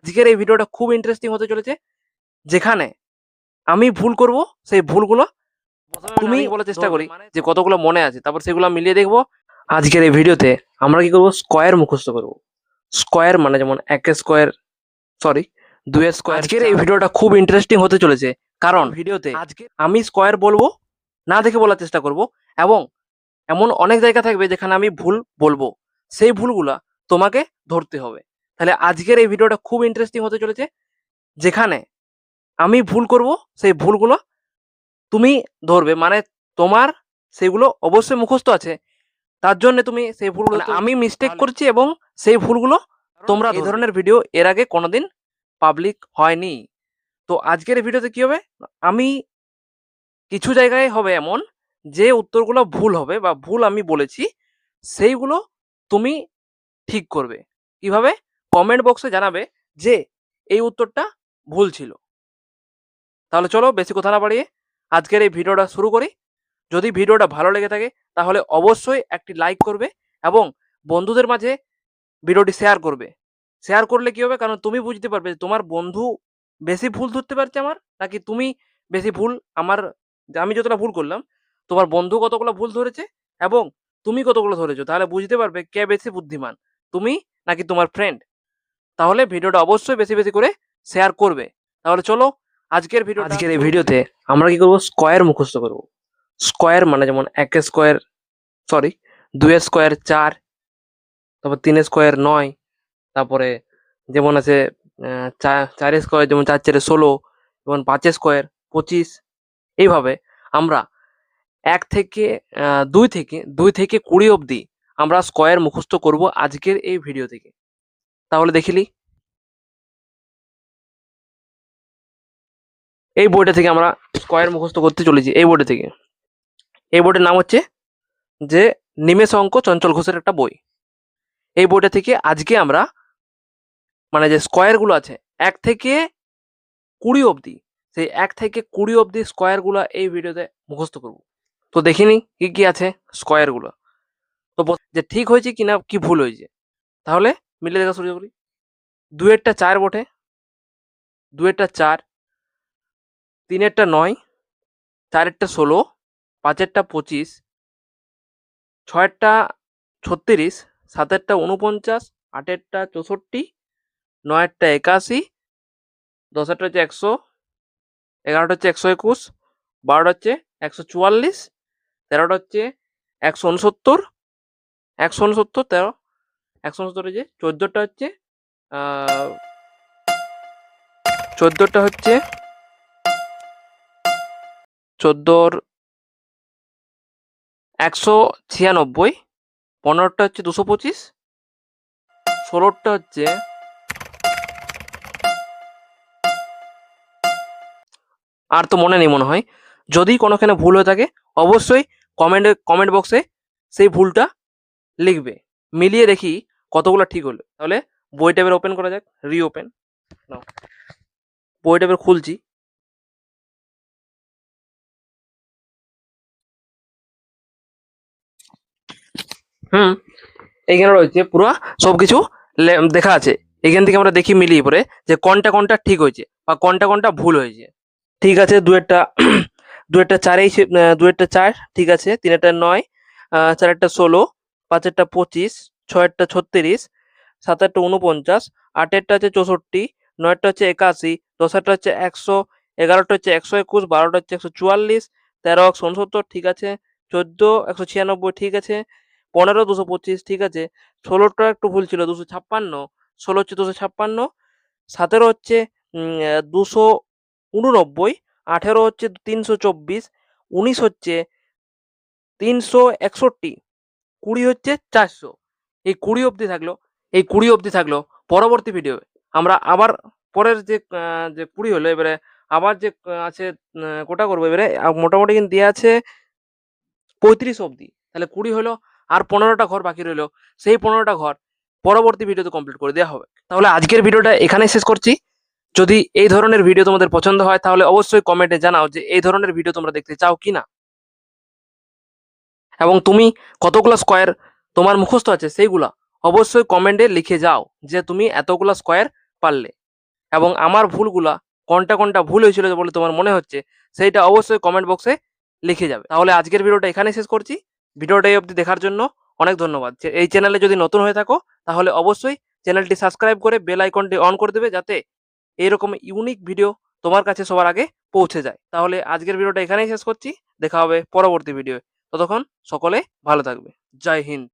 আজকের এই ভিডিওটা খুব ইন্টারেস্টিং হতে চলেছে, যেখানে আমি ভুল করব, সেই ভুলগুলো তুমি বলার চেষ্টা করি যে কতগুলো মনে আছে, তারপর সেগুলো মিলিয়ে দেখবো। আজকের এই ভিডিওতে আমরা কি করব, স্কোয়ার মুখস্থ করব। স্কোয়ার মানে যেমন একের স্কোয়ার, সরি, দুইয়ের স্কোয়ার। আজকের এই ভিডিওটা খুব ইন্টারেস্টিং হতে চলেছে, কারণ ভিডিওতে আজকে আমি স্কোয়ার বলবো, না দেখে বলার চেষ্টা করব, এবং এমন অনেক জায়গা থাকবে যেখানে আমি ভুল বলবো, সেই ভুলগুলা তোমাকে ধরতে হবে। তাহলে আজকের এই ভিডিওটা খুব ইন্টারেস্টিং হতে চলেছে, যেখানে আমি ভুল করব, সেই ভুলগুলো তুমি ধরবে, মানে তোমার সেগুলো অবশ্যই মুখস্থ আছে, তার জন্য তুমি সেই ভুলগুলো, আমি মিস্টেক করছি এবং সেই ভুলগুলো তোমরা, এই ধরনের ভিডিও এর আগে কোনোদিন পাবলিক হয়নি। তো আজকের এই ভিডিওতে কি হবে, আমি কিছু জায়গায় হবে এমন যে উত্তরগুলো ভুল হবে বা ভুল আমি বলেছি, সেইগুলো তুমি ঠিক করবে। কিভাবে? কমেন্ট বক্সে জানাবে যে এই উত্তরটা ভুল ছিল। তাহলে চলো বেশি কথা না বাড়িয়ে আজকের এই ভিডিওটা শুরু করি। যদি ভিডিওটা ভালো লেগে থাকে তাহলে অবশ্যই একটি লাইক করবে এবং বন্ধুদের মাঝে ভিডিওটি শেয়ার করবে। শেয়ার করলে কি হবে, কারণ তুমি বুঝতে পারবে যে তোমার বন্ধু বেশি ভুল ধরতে পারছে আমার, নাকি তুমি বেশি ভুল আমার, আমি যতটা ভুল করলাম তোমার বন্ধু কতগুলো ভুল ধরেছে এবং তুমি কতগুলো ধরেছো, তাহলে বুঝতে পারবে কে বেশি বুদ্ধিমান, তুমি নাকি তোমার ফ্রেন্ড। তাহলে ভিডিওটা অবশ্যই বেশি বেশি করে শেয়ার করবে। তাহলে চলো আজকের এই ভিডিওতে আমরা কি করব, স্কোয়ার মুখস্থ করব। স্কোয়ার মানে যেমন একের স্কোয়ার, সরি, দুইয়ের স্কোয়ার 4, তারপর 3 স্কোয়ার 9, তারপরে যেমন আছে 4 স্কোয়ার, যেমন 4 4 16, যেমন 5 স্কোয়ার 25। এইভাবে আমরা 2 থেকে 20 অবধি আমরা স্কোয়ার মুখস্থ করব আজকের এই ভিডিও থেকে। তাহলে দেখিলি, এই বইটা থেকে আমরা স্কোয়ার মুখস্থ করতে চলেছি। এই বইটা থেকে, এই বইটার নাম হচ্ছে যে নিমেষ অঙ্ক চঞ্চল ঘোষের একটা বই। এই বইটা থেকে আজকে আমরা মানে যে স্কোয়ারগুলো আছে 1 থেকে 20 অবধি, সেই 1 থেকে 20 অবধি স্কোয়ারগুলো এই ভিডিওতে মুখস্থ করব। তো দেখিনি কি কি আছে স্কোয়ারগুলো, তো যে ঠিক হয়েছে কিনা কি ভুল হয়েছে, তাহলে মিলে দেখা শুরু করি। 2-এরটা 4 বটে, 2-এরটা 4, 3-এরটা 9, 4-এরটা 16, 5-এরটা 25, 6-এরটা 36, 7-এরটা 49, 8-এরটা 64, 9-এরটা 81, 10-এরটা হচ্ছে 100, 11টা হচ্ছে 121, 12টা হচ্ছে 144, 13টা হচ্ছে 169, 169, 13, 169 হচ্ছে 14টা হচ্ছে 14টা হচ্ছে 14 196, 15টা হচ্ছে 225, 16টা হচ্ছে আর তো মনে নেই মনে হয়। যদি কোনোখানে ভুল হয়ে থাকে অবশ্যই কমেন্ট বক্সে সেই ভুলটা লিখবে, মিলিয়ে দেখি কতগুলো ঠিক হলো। তাহলে বইটা এবার ওপেন করা যাক, রিওপেন নাও। বইটা এবার খুলছি। এইখানে রয়েছে পুরো সবকিছু দেখা আছে। এখান থেকে আমরা দেখি মিলিয়ে পরে যে কোনটা কোনটা ঠিক হয়েছে বা কোনটা কোনটা ভুল হয়েছে। ঠিক আছে, দুয়েরটা দুয়েরটা 4এই 2-এরটা 4 ঠিক আছে, 3-এরটা 9, 4-এরটা 16, 5-এরটা 25, 6-এরটা 36, 7-এরটা 49, 8-এরটা হচ্ছে 64, 9-এরটা হচ্ছে 81, 10-এরটা হচ্ছে 100, 11টা হচ্ছে 121, 12টা হচ্ছে 144, 13 169 ঠিক আছে, 14 196 ঠিক আছে, 15 225 ঠিক আছে, 16টা একটু ভুল ছিল 256, 16 হচ্ছে 256, 17 হচ্ছে 289, 18 হচ্ছে 324, 19 হচ্ছে 361, 20 হচ্ছে 400। এই 20 অবধি থাকলো, এই 20 অবধি থাকলো। পরবর্তী ভিডিও আমরা আবার পরের যে 20 হলো, এবারে আবার যে আছে কোটা করবো। এবারে মোটামুটি কিন্তু দেওয়া আছে 35 অবধি, তাহলে 20 হলো, আর 15টা ঘর বাকি রইলো। সেই 15টা ঘর পরবর্তী ভিডিওতে কমপ্লিট করে দেওয়া হবে। তাহলে আজকের ভিডিওটা এখানেই শেষ করছি। যদি এই ধরনের ভিডিও তোমাদের পছন্দ হয় তাহলে অবশ্যই কমেন্টে জানাও যে এই ধরনের ভিডিও তোমরা দেখতে চাও কিনা, এবং তুমি কতগুলো স্কোয়ার তোমার মুখস্থ আছে সেইগুলা অবশ্যই কমেন্টে লিখে যাও যে তুমি এতগুলো স্কোয়ার পারলে। এবং আমার ভুলগুলা কোনটা কোনটা ভুল হয়েছিল বলে তোমার মনে হচ্ছে সেইটা অবশ্যই কমেন্ট বক্সে লিখে যাবে। তাহলে আজকের ভিডিওটা এখানেই শেষ করছি। ভিডিওটা এই অবধি দেখার জন্য অনেক ধন্যবাদ। এই চ্যানেলে যদি নতুন হয়ে থাকো তাহলে অবশ্যই চ্যানেলটি সাবস্ক্রাইব করে বেল আইকনটি অন করে দেবে, যাতে এইরকম ইউনিক ভিডিও তোমার কাছে সবার আগে পৌঁছে যায়। তাহলে আজকের ভিডিওটা এখানেই শেষ করছি। দেখা হবে পরবর্তী ভিডিও। ততক্ষণ সকলে ভালো থাকবে। জয় হিন্দ।